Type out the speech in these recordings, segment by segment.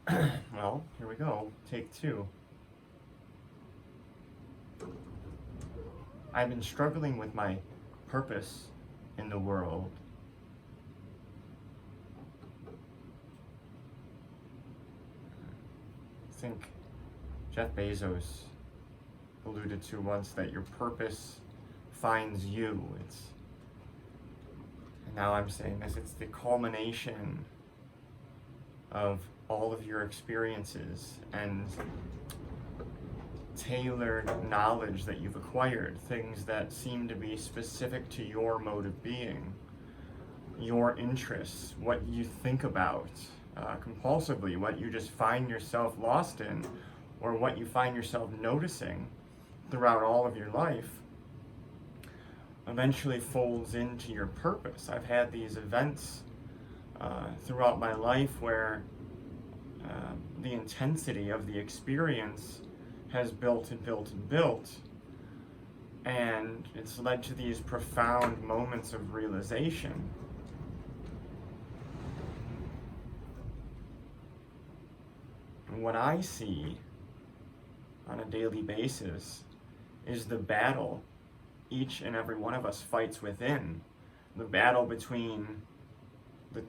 Well, here we go. Take two. I've been struggling with my purpose in the world. I think Jeff Bezos alluded to once that your purpose finds you. And now I'm saying this, it's the culmination of all of your experiences and tailored knowledge that you've acquired, things that seem to be specific to your mode of being, your interests, what you think about compulsively, what you just find yourself lost in, or what you find yourself noticing throughout all of your life, eventually folds into your purpose. I've had these events throughout my life where the intensity of the experience has built and built and built, and it's led to these profound moments of realization. And what I see on a daily basis is the battle each and every one of us fights within, the battle between the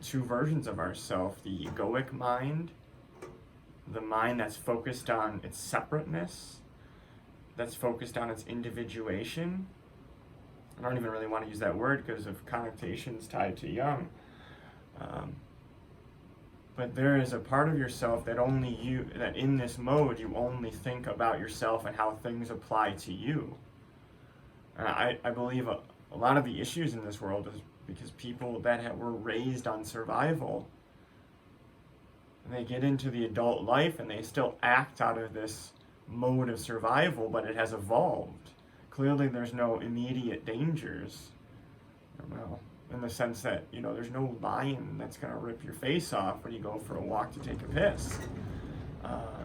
two versions of ourselves, the egoic mind, the mind that's focused on its separateness, that's focused on its individuation. I don't even really want to use that word because of connotations tied to Jung. But there is a part of yourself that only you, that in this mode, you only think about yourself and how things apply to you. And I believe a lot of the issues in this world is because people that were raised on survival, they get into the adult life and they still act out of this mode of survival, but it has evolved. Clearly there's no immediate dangers. Well, in the sense that, there's no lion that's going to rip your face off when you go for a walk to take a piss.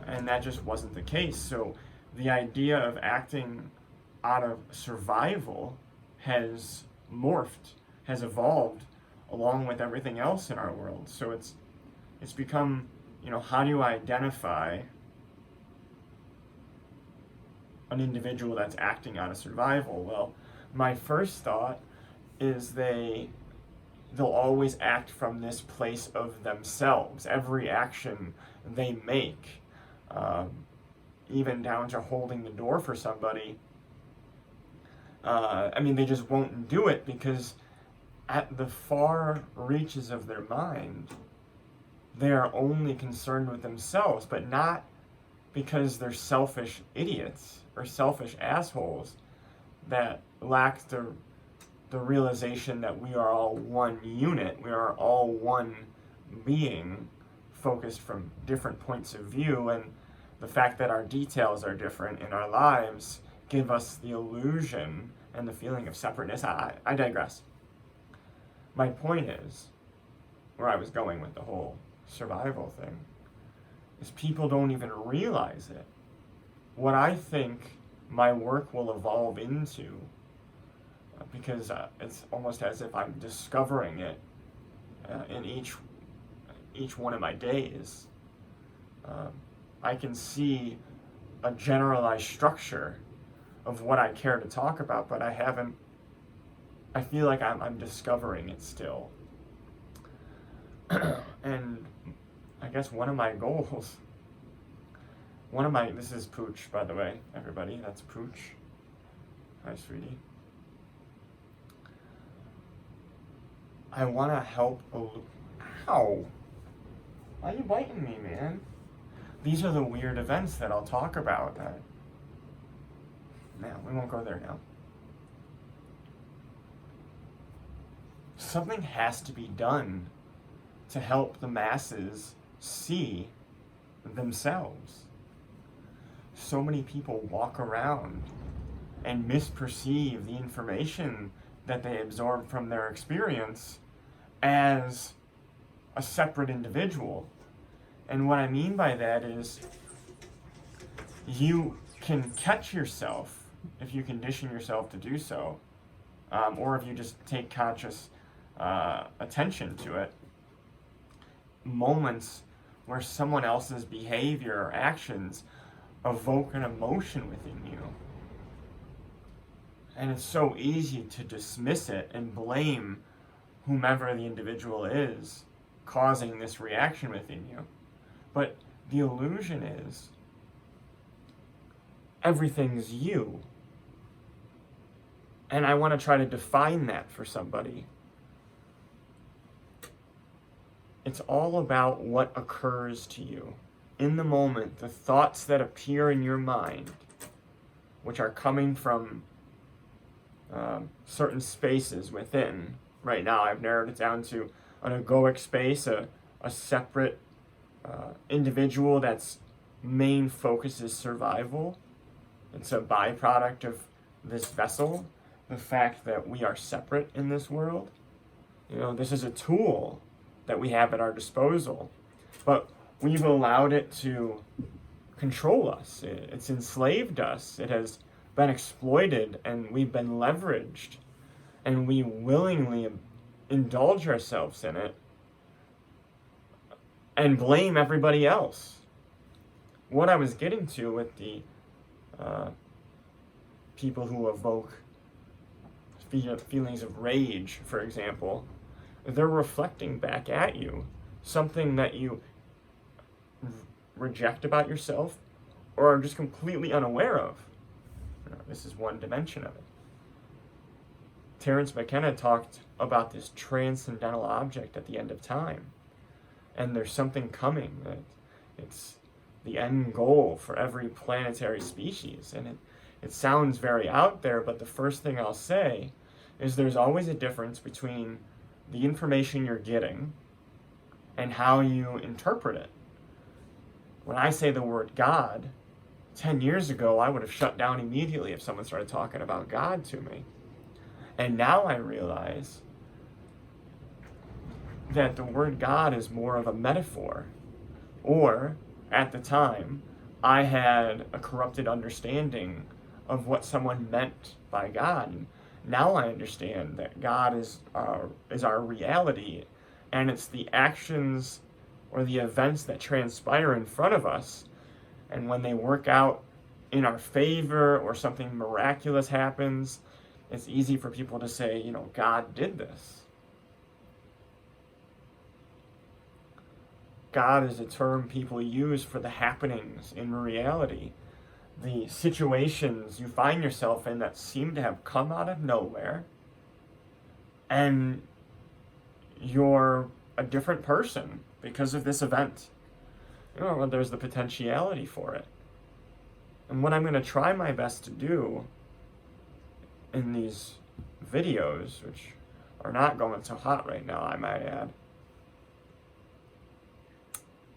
And that just wasn't the case. So the idea of acting out of survival has morphed, has evolved along with everything else in our world. So it's become, how do you identify an individual that's acting out of survival? Well, my first thought is they'll always act from this place of themselves. Every action they make, even down to holding the door for somebody, they just won't do it because at the far reaches of their mind, they are only concerned with themselves, but not because they're selfish idiots or selfish assholes that lack the realization that we are all one unit, we are all one being focused from different points of view, and the fact that our details are different in our lives give us the illusion and the feeling of separateness. I digress. My point is, where I was going with the whole survival thing, is people don't even realize it. What I think my work will evolve into, because it's almost as if I'm discovering it in each one of my days. I can see a generalized structure of what I care to talk about, but I feel like I'm discovering it still. And I guess one of my goals, this is Pooch, by the way, everybody, that's Pooch. Hi, sweetie. I want to help. Ow! Why are you biting me, man? These are the weird events that I'll talk about. We won't go there now. Something has to be done to help the masses see themselves. So many people walk around and misperceive the information that they absorb from their experience as a separate individual. And what I mean by that is you can catch yourself, if you condition yourself to do so, or if you just take conscious attention to it, moments where someone else's behavior or actions evoke an emotion within you. And it's so easy to dismiss it and blame whomever the individual is causing this reaction within you. But the illusion is everything's you. And I want to try to define that for somebody. It's all about what occurs to you in the moment, the thoughts that appear in your mind, which are coming from certain spaces within. Right now, I've narrowed it down to an egoic space, a separate individual that's main focus is survival. It's a byproduct of this vessel, the fact that we are separate in this world. This is a tool that we have at our disposal, but we've allowed it to control us. It's enslaved us. It has been exploited, and we've been leveraged, and we willingly indulge ourselves in it and blame everybody else. What I was getting to with the people who evoke feelings of rage, for example, they're reflecting back at you something that you reject about yourself or are just completely unaware of. This is one dimension of it. Terence McKenna talked about this transcendental object at the end of time. And there's something coming. That it's the end goal for every planetary species. And it sounds very out there, but the first thing I'll say is there's always a difference between the information you're getting and how you interpret it. When I say the word God, 10 years ago, I would have shut down immediately if someone started talking about God to me. And now I realize that the word God is more of a metaphor. Or, at the time, I had a corrupted understanding of what someone meant by God. And now I understand that God is our reality, and it's the actions or the events that transpire in front of us. And when they work out in our favor or something miraculous happens, it's easy for people to say, God did this. God is a term people use for the happenings in reality, the situations you find yourself in that seem to have come out of nowhere, and you're a different person because of this event. There's the potentiality for it. And what I'm going to try my best to do in these videos, which are not going so hot right now, I might add,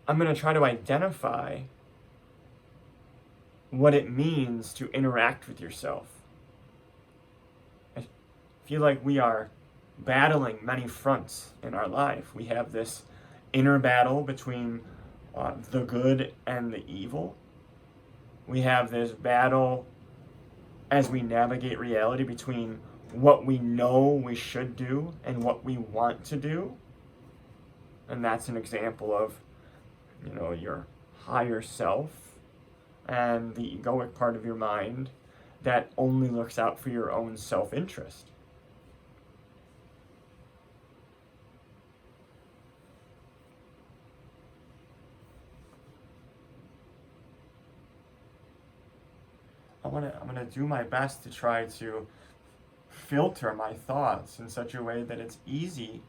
I'm going to try to identify what it means to interact with yourself. I feel like we are battling many fronts in our life. We have this inner battle between the good and the evil. We have this battle as we navigate reality between what we know we should do and what we want to do. And that's an example of, your higher self and the egoic part of your mind that only looks out for your own self-interest. I'm gonna do my best to try to filter my thoughts in such a way that it's easy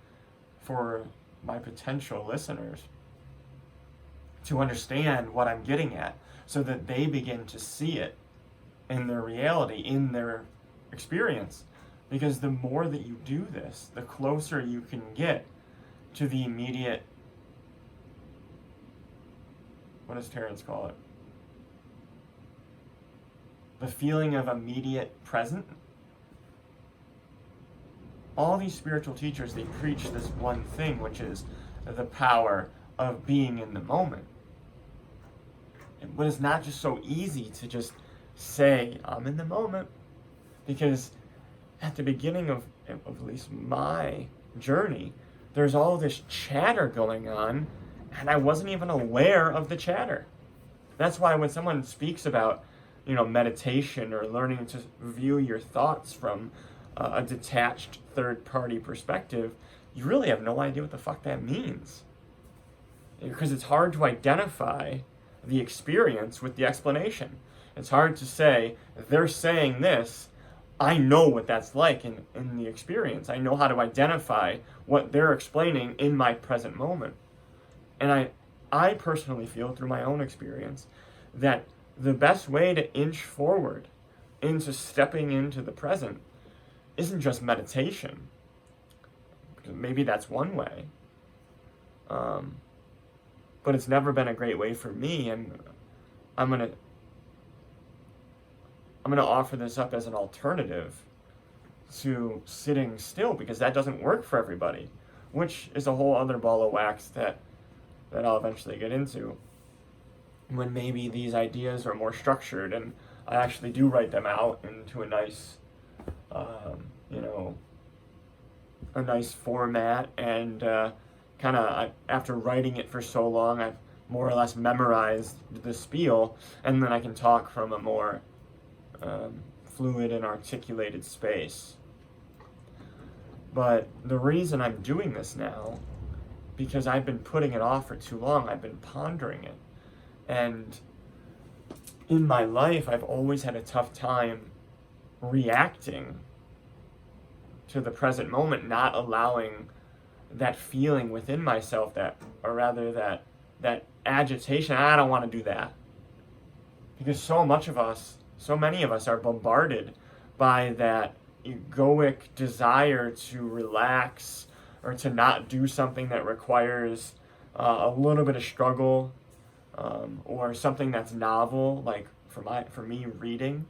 for my potential listeners to understand what I'm getting at, so that they begin to see it in their reality, in their experience. Because the more that you do this, the closer you can get to the immediate, what does Terence call it? The feeling of immediate present. All these spiritual teachers, they preach this one thing, which is the power of being in the moment. But it's not just so easy to just say, I'm in the moment. Because at the beginning of at least my journey, there's all this chatter going on, And I wasn't even aware of the chatter. That's why when someone speaks about, meditation or learning to view your thoughts from a detached third-party perspective, you really have no idea what the fuck that means. Because it's hard to identify the experience with the explanation. It's hard to say, they're saying this, I know what that's like in the experience. I know how to identify what they're explaining in my present moment. And I personally feel through my own experience that the best way to inch forward into stepping into the present isn't just meditation. Maybe that's one way. But it's never been a great way for me, and I'm gonna offer this up as an alternative to sitting still, because that doesn't work for everybody, which is a whole other ball of wax that I'll eventually get into when maybe these ideas are more structured and I actually do write them out into a nice, a nice format, and after writing it for so long, I've more or less memorized the spiel, and then I can talk from a more fluid and articulated space. But the reason I'm doing this now, because I've been putting it off for too long, I've been pondering it. And in my life, I've always had a tough time reacting to the present moment, not allowing that feeling within myself that agitation, I don't want to do that. Because so many of us are bombarded by that egoic desire to relax or to not do something that requires a little bit of struggle, or something that's novel, like for me reading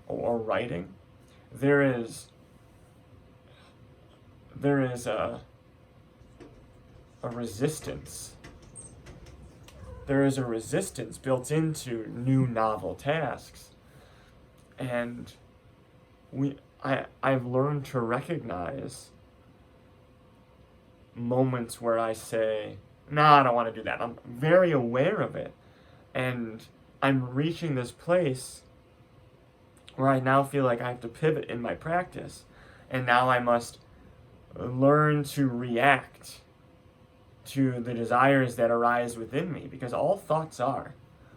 or writing. There is a resistance. There is a resistance built into new novel tasks. And I've learned to recognize moments where I say, no, I don't want to do that. I'm very aware of it. And I'm reaching this place where I now feel like I have to pivot in my practice. And now I must learn to react to the desires that arise within me. Because all thoughts are,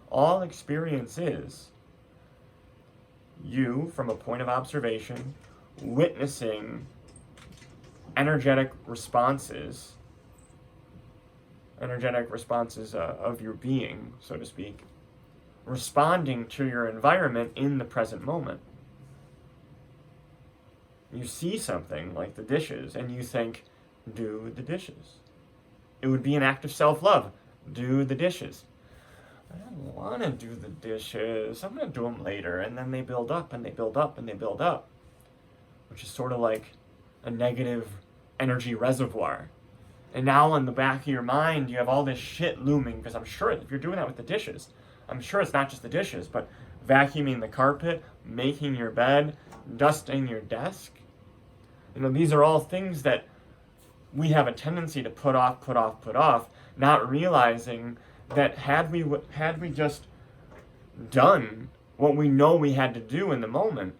all experience is, you, from a point of observation, witnessing energetic responses of your being, so to speak, responding to your environment in the present moment. You see something like the dishes and you think, do the dishes. It would be an act of self-love. Do the dishes. I don't want to do the dishes. I'm going to do them later. And then they build up and they build up and they build up, which is sort of like a negative energy reservoir. And now in the back of your mind, you have all this shit looming, because I'm sure if you're doing that with the dishes, I'm sure it's not just the dishes, but vacuuming the carpet, making your bed, dusting your desk. These are all things that we have a tendency to put off, not realizing that had we just done what we know we had to do in the moment,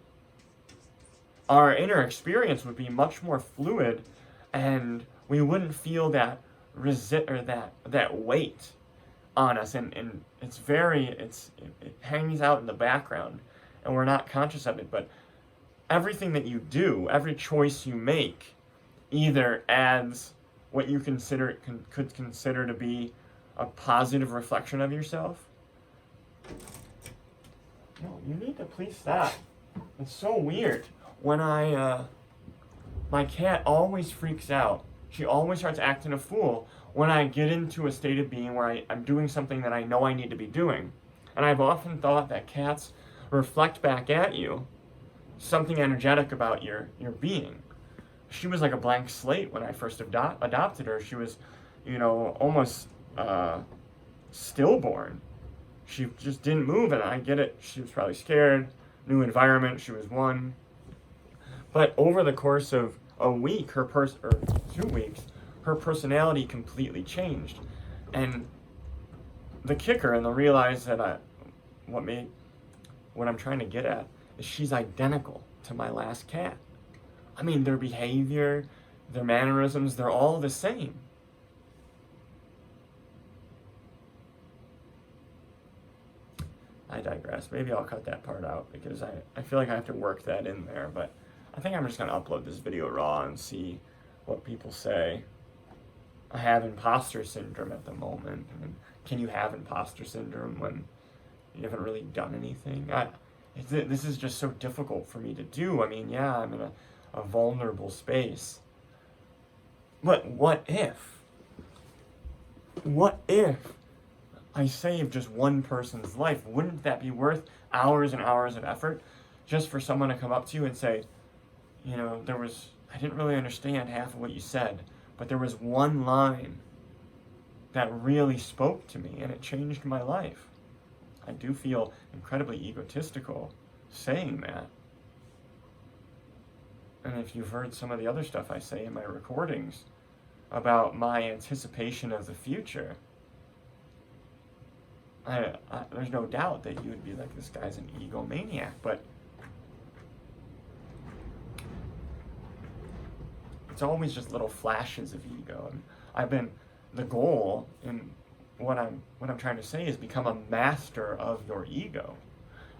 our inner experience would be much more fluid, and we wouldn't feel that that weight on us, and it hangs out in the background, and we're not conscious of it. But everything that you do, every choice you make, either adds what you could consider to be a positive reflection of yourself. No, you need to please stop. It's so weird. When my cat always freaks out. She always starts acting a fool when I get into a state of being where I'm doing something that I know I need to be doing. And I've often thought that cats reflect back at you something energetic about your being. She was like a blank slate when I first adopted her. She was, almost stillborn. She just didn't move, and I get it. She was probably scared. New environment. She was one. But over the course of a week, or 2 weeks, her personality completely changed. And the kicker, and they'll realize that what I'm trying to get at is she's identical to my last cat. I mean, their behavior, their mannerisms, they're all the same. I digress. Maybe I'll cut that part out because I feel like I have to work that in there. But I think I'm just going to upload this video raw and see what people say. I have imposter syndrome at the moment. I mean, can you have imposter syndrome when you haven't really done anything? This is just so difficult for me to do. I mean, yeah, I'm in a vulnerable space. But what if? What if I saved just one person's life? Wouldn't that be worth hours and hours of effort just for someone to come up to you and say, you know, I didn't really understand half of what you said, but there was one line that really spoke to me and it changed my life. I do feel incredibly egotistical saying that. And if you've heard some of the other stuff I say in my recordings about my anticipation of the future, there's no doubt that you would be like, this guy's an egomaniac, but it's always just little flashes of ego. And the goal in what I'm trying to say is become a master of your ego.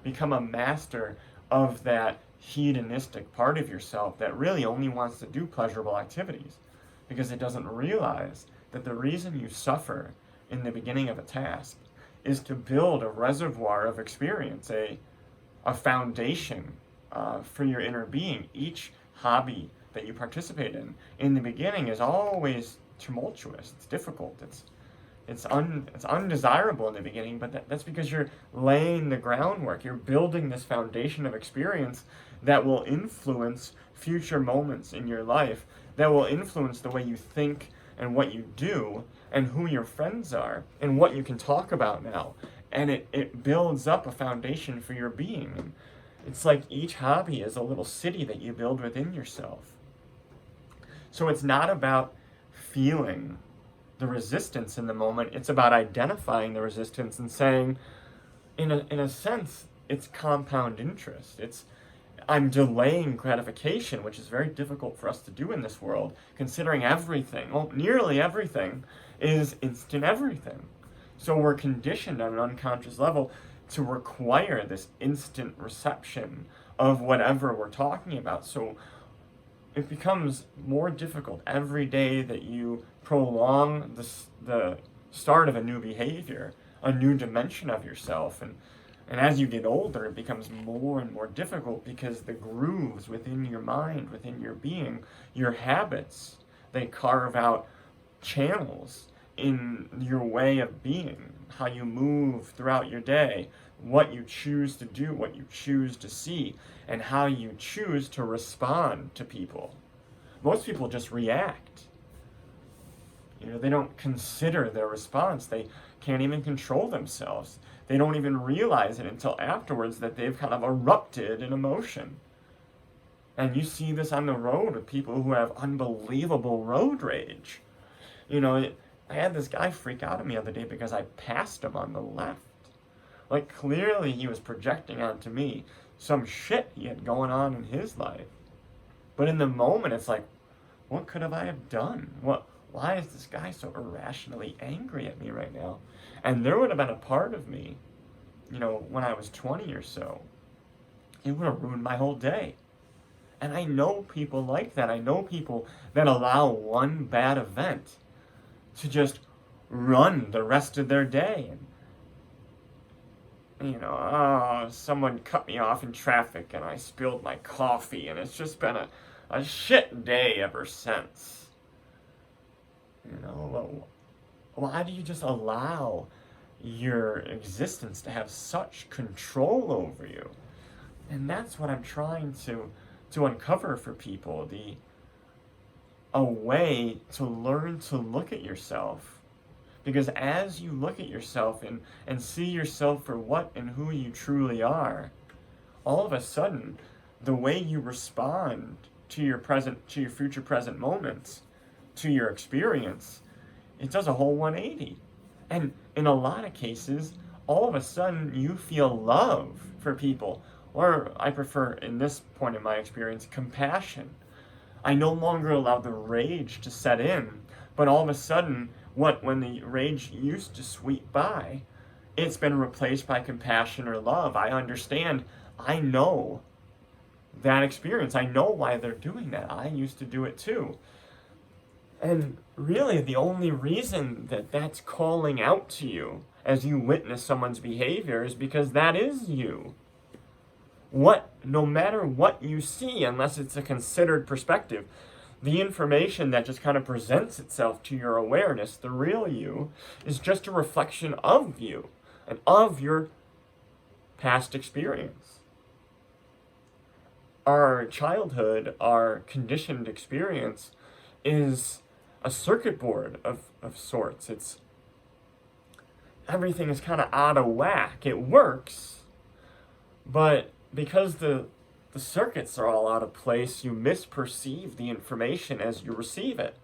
Become a master of that hedonistic part of yourself that really only wants to do pleasurable activities, because it doesn't realize that the reason you suffer in the beginning of a task is to build a reservoir of experience, a foundation for your inner being. Each hobby that you participate in the beginning is always tumultuous. It's difficult. It's undesirable in the beginning, but that's because you're laying the groundwork. You're building this foundation of experience that will influence future moments in your life, that will influence the way you think and what you do and who your friends are and what you can talk about now. And it builds up a foundation for your being. It's like each hobby is a little city that you build within yourself. So it's not about feeling the resistance in the moment. It's about identifying the resistance and saying, in a sense, it's compound interest. I'm delaying gratification, which is very difficult for us to do in this world, considering everything, well, nearly everything, is instant everything. So we're conditioned on an unconscious level to require this instant reception of whatever we're talking about. So it becomes more difficult every day that you prolong the start of a new behavior, a new dimension of yourself. And as you get older, it becomes more and more difficult because the grooves within your mind, within your being, your habits, they carve out channels in your way of being, how you move throughout your day, what you choose to do, what you choose to see, and how you choose to respond to people. Most people just react. They don't consider their response. They can't even control themselves. They don't even realize it until afterwards that they've kind of erupted in emotion. And you see this on the road with people who have unbelievable road rage. I had this guy freak out at me the other day because I passed him on the left. Like, clearly he was projecting onto me some shit he had going on in his life. But in the moment, it's like, what could I have done? Why is this guy so irrationally angry at me right now? And there would have been a part of me, when I was 20 or so, it would have ruined my whole day. And I know people like that. I know people that allow one bad event to just run the rest of their day. And, someone cut me off in traffic and I spilled my coffee, and it's just been a shit day ever since. Why do you just allow your existence to have such control over you? And that's what I'm trying to uncover for people, a way to learn to look at yourself. Because as you look at yourself and see yourself for what and who you truly are, all of a sudden, the way you respond to your future present moments, to your experience, it does a whole 180. And in a lot of cases, all of a sudden you feel love for people. Or I prefer, in this point in my experience, compassion. I no longer allow the rage to set in, but all of a sudden, when the rage used to sweep by, it's been replaced by compassion or love. I understand. I know that experience. I know why they're doing that. I used to do it too. And really, the only reason that that's calling out to you as you witness someone's behavior is because that is you. No matter what you see, unless it's a considered perspective, the information that just kind of presents itself to your awareness, the real you, is just a reflection of you and of your past experience. Our childhood, our conditioned experience, is a circuit board of sorts. Everything is kind of out of whack. It works, but because the circuits are all out of place, you misperceive the information as you receive it.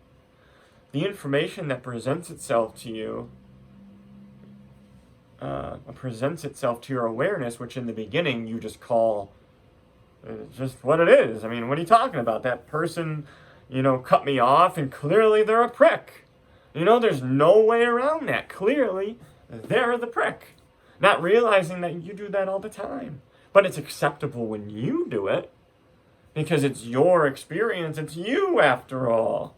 The information that presents itself to you presents itself to your awareness, which in the beginning you just call just what it is. I mean, what are you talking about? That person, cut me off, and clearly they're a prick. There's no way around that. Clearly, they're the prick. Not realizing that you do that all the time. But it's acceptable when you do it, because it's your experience. It's you, after all.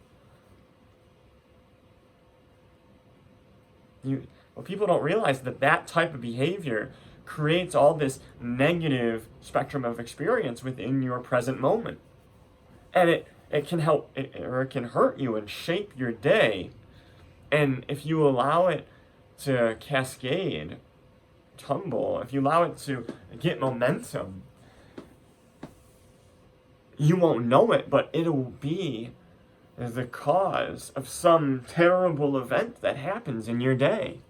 People don't realize that type of behavior creates all this negative spectrum of experience within your present moment. And it can help, or it can hurt you and shape your day. And if you allow it to cascade, tumble, if you allow it to get momentum, you won't know it, but it'll be the cause of some terrible event that happens in your day.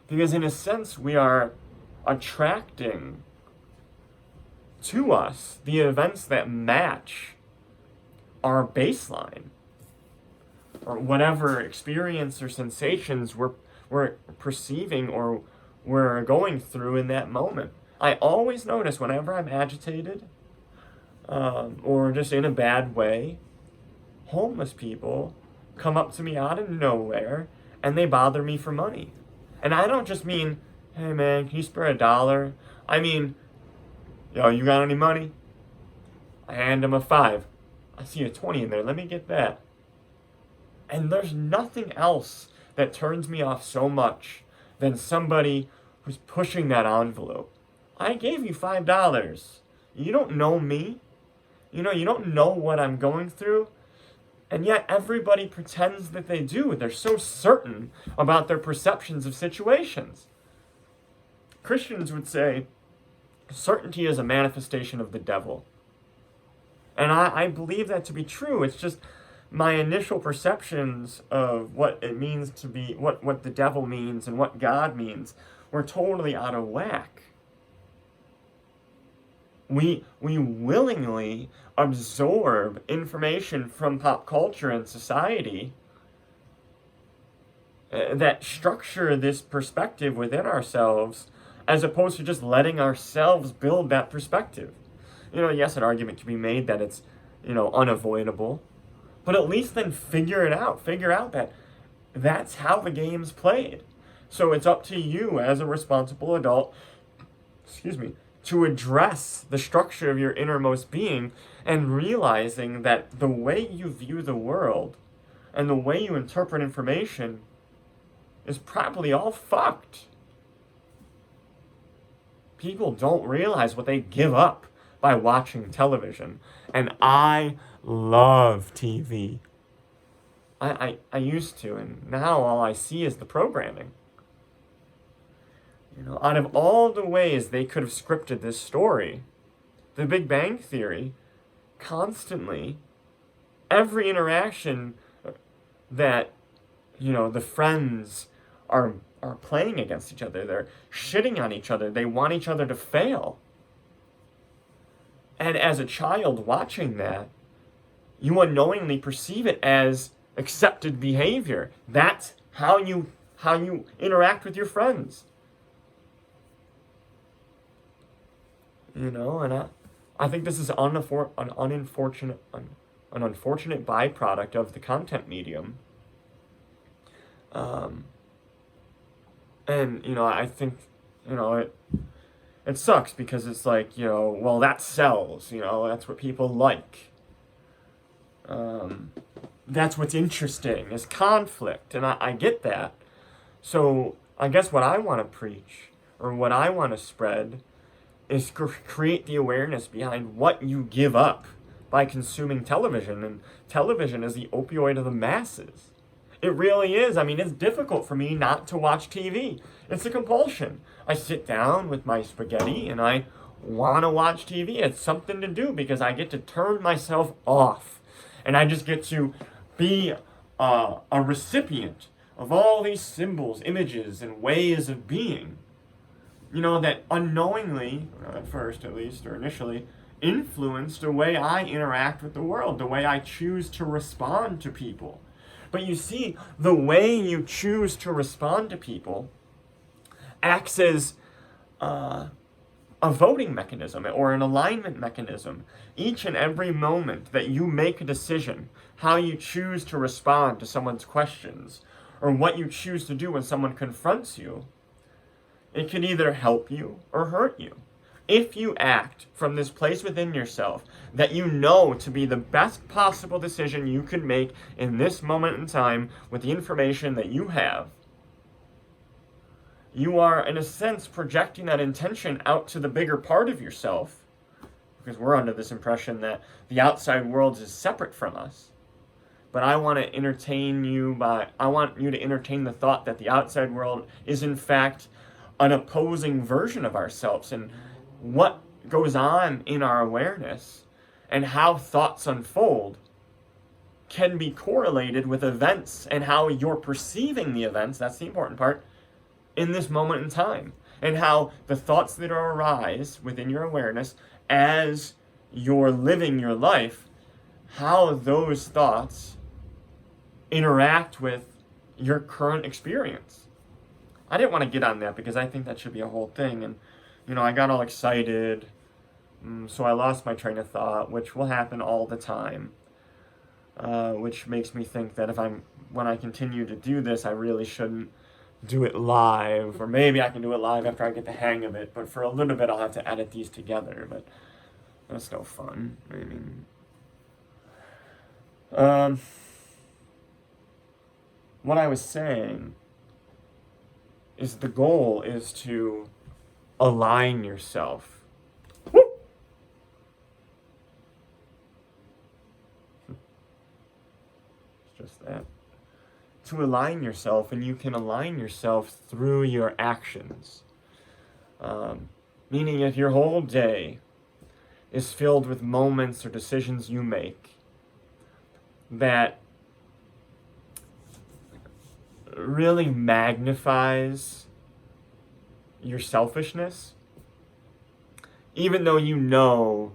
Because in a sense, we are attracting to us the events that match our baseline, or whatever experience or sensations we're perceiving or we're going through in that moment. I always notice whenever I'm agitated or just in a bad way, homeless people come up to me out of nowhere and they bother me for money. And I don't just mean, hey man, can you spare $1? I mean, yo, you got any money? I hand them a 5. I see a 20 in there, let me get that. And there's nothing else that turns me off so much than somebody who's pushing that envelope. I gave you $5. You don't know me. You don't know what I'm going through. And yet everybody pretends that they do. They're so certain about their perceptions of situations. Christians would say certainty is a manifestation of the devil. And I believe that to be true. It's just my initial perceptions of what it means to be, what the devil means and what God means, were totally out of whack. We willingly absorb information from pop culture and society that structure this perspective within ourselves, as opposed to just letting ourselves build that perspective. Yes, an argument can be made that it's, unavoidable, but at least then figure it out. Figure out that that's how the game's played. So it's up to you as a responsible adult, to address the structure of your innermost being and realizing that the way you view the world and the way you interpret information is probably all fucked. People don't realize what they give up by watching television. And I love TV. I used to, and now all I see is the programming. Out of all the ways they could have scripted this story, The Big Bang Theory, constantly, every interaction that, the friends are playing against each other, they're shitting on each other, they want each other to fail. And as a child watching that, you unknowingly perceive it as accepted behavior. That's how you how you interact with your friends. You know, and I think this is an unfortunate byproduct of the content medium. And, you know, I think, you know, it sucks because it's like, you know, well, that sells, you know, that's what people like. That's what's interesting, is conflict, and I get that. So I guess what I want to preach, or what I want to spread, is create the awareness behind what you give up by consuming television. And television is the opioid of the masses. It really is. I mean, it's difficult for me not to watch TV. It's a compulsion. I sit down with my spaghetti and I want to watch TV. It's something to do because I get to turn myself off. And I just get to be a recipient of all these symbols, images, and ways of being. You know, that unknowingly, at first at least, or initially, influenced the way I interact with the world, the way I choose to respond to people. But you see, the way you choose to respond to people acts as a voting mechanism or an alignment mechanism. Each and every moment that you make a decision, how you choose to respond to someone's questions, or what you choose to do when someone confronts you, it can either help you or hurt you. If you act from this place within yourself that you know to be the best possible decision you could make in this moment in time with the information that you have, you are, in a sense, projecting that intention out to the bigger part of yourself, because we're under this impression that the outside world is separate from us. But I want to entertain you I want you to entertain the thought that the outside world is, in fact, an opposing version of ourselves, and what goes on in our awareness and how thoughts unfold can be correlated with events and how you're perceiving the events, that's the important part, in this moment in time. And how the thoughts that arise within your awareness as you're living your life, how those thoughts interact with your current experience. I didn't want to get on that because I think that should be a whole thing, and you know, I got all excited, so I lost my train of thought, which will happen all the time, which makes me think that when I continue to do this, I really shouldn't do it live, or maybe I can do it live after I get the hang of it, but for a little bit I'll have to edit these together, but that's no fun. I mean, what I was saying is the goal is to align yourself. Woo! It's just that. To align yourself, and you can align yourself through your actions. Meaning if your whole day is filled with moments or decisions you make that really magnifies your selfishness, even though you know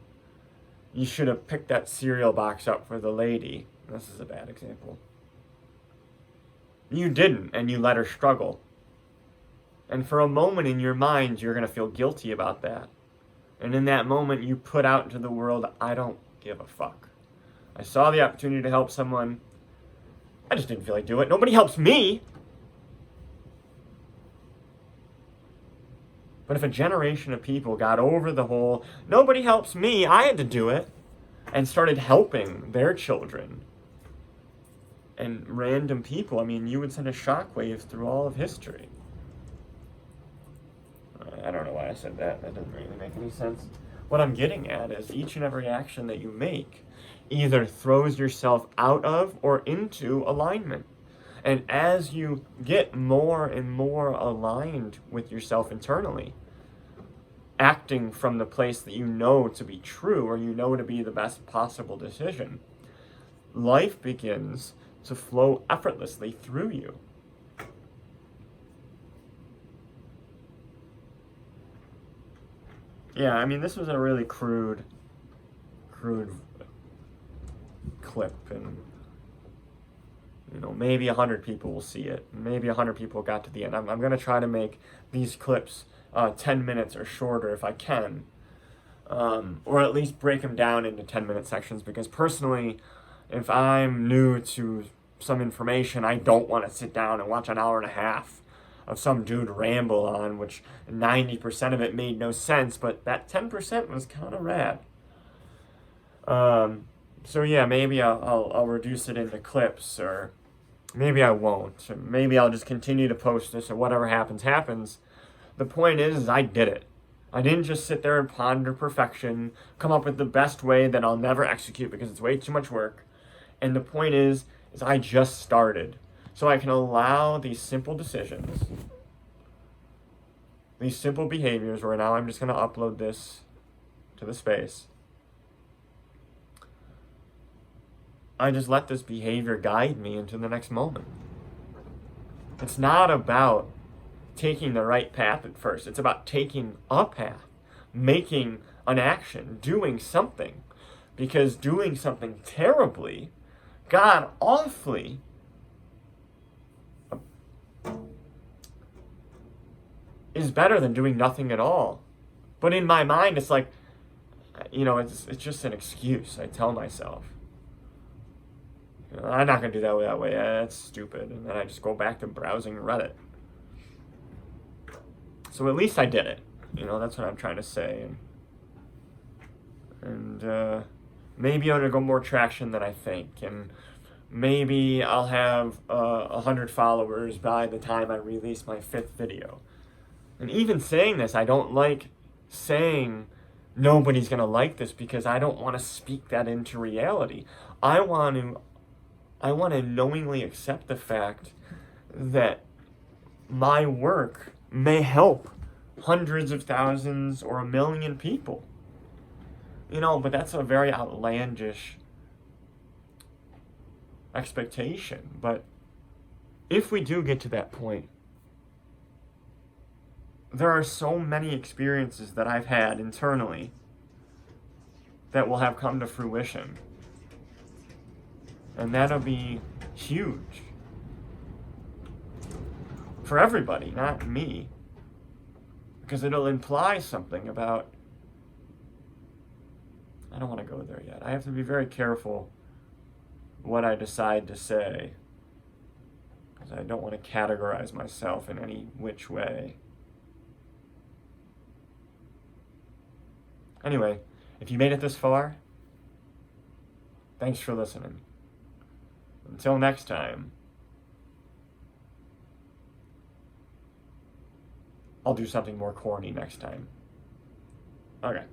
you should have picked that cereal box up for the lady. This is a bad example. You didn't, and you let her struggle. And for a moment in your mind, you're going to feel guilty about that. And in that moment, you put out into the world, I don't give a fuck. I saw the opportunity to help someone. I just didn't feel like doing it. Nobody helps me. But if a generation of people got over the whole, nobody helps me, I had to do it, and started helping their children and random people, I mean, you would send a shockwave through all of history. I don't know why I said that. That doesn't really make any sense. What I'm getting at is each and every action that you make either throws yourself out of or into alignment. And as you get more and more aligned with yourself internally, acting from the place that you know to be true or you know to be the best possible decision, life begins to flow effortlessly through you. Yeah, I mean, this was a really crude clip, and maybe 100 people will see it. Maybe 100 people got to the end. I'm going to try to make these clips 10 minutes or shorter if I can. Or at least break them down into 10-minute sections, because personally, if I'm new to some information, I don't want to sit down and watch an hour and a half of some dude ramble on, which 90% of it made no sense, but that 10% was kind of rad. So yeah, maybe I'll reduce it into clips, or maybe I won't. Or maybe I'll just continue to post this, or whatever happens, happens. The point is I did it. I didn't just sit there and ponder perfection, come up with the best way that I'll never execute because it's way too much work. And the point is I just started. So I can allow these simple decisions, these simple behaviors, where now I'm just going to upload this to the space. I just let this behavior guide me into the next moment. It's not about taking the right path at first. It's about taking a path, making an action, doing something. Because doing something terribly, god awfully, is better than doing nothing at all. But in my mind, it's like, it's just an excuse. I tell myself, I'm not going to do that way. That's stupid. And then I just go back to browsing Reddit. So at least I did it. That's what I'm trying to say. And maybe it'll go more traction than I think. And maybe I'll have 100 followers by the time I release my 5th video. And even saying this, I don't like saying nobody's going to like this, because I don't want to speak that into reality. I want to knowingly accept the fact that my work may help hundreds of thousands or 1 million people. But that's a very outlandish expectation. But if we do get to that point, there are so many experiences that I've had internally that will have come to fruition. And that'll be huge. For everybody, not me. Because it'll imply something about... I don't want to go there yet. I have to be very careful what I decide to say, because I don't want to categorize myself in any which way. Anyway, if you made it this far, thanks for listening. Until next time, I'll do something more corny next time. Okay.